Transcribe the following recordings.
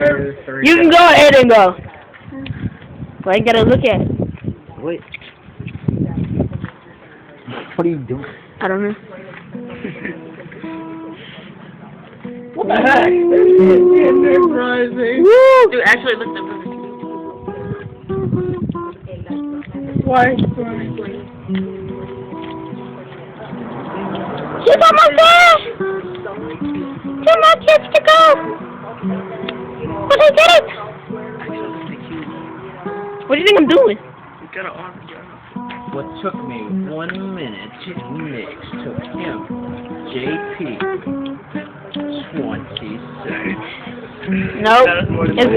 You can go ahead and go. Well, I gotta look at it. Wait. What are you doing? I don't know. What the heck? Rising. Woo! Dude, actually, look at the Why? She's almost there! 2 more kids to go! But I did it! What do you think I'm doing? You gotta arm it. What took me 1 minute to mix took him, JP, 20 seconds. Nope. It's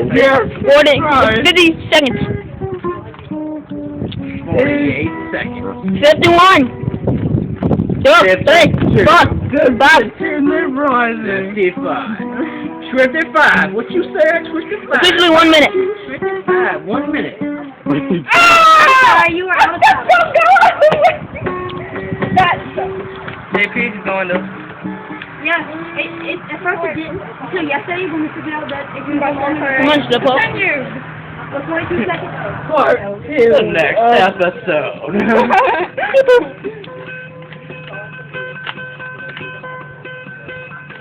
50 seconds. 48 seconds. 51. 2, 3, 4, 5. 55. 55. What you said? 55. Officially 1 minute. 55. 1 minute. Ah! You were out of time. JP's going to. Yeah, at first it didn't until yesterday when we figured out that it can go longer. Come on, slip up. For 22 seconds. Part 2. The next episode.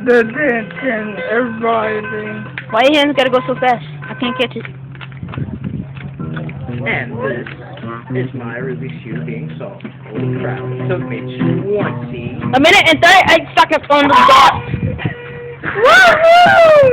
The tension is rising. Why your hands gotta go so fast? I can't catch it. And this is my Rubik's Cube being solved. Holy crap. It took me 20 1 minute and 38 seconds on the dot. Woohoo!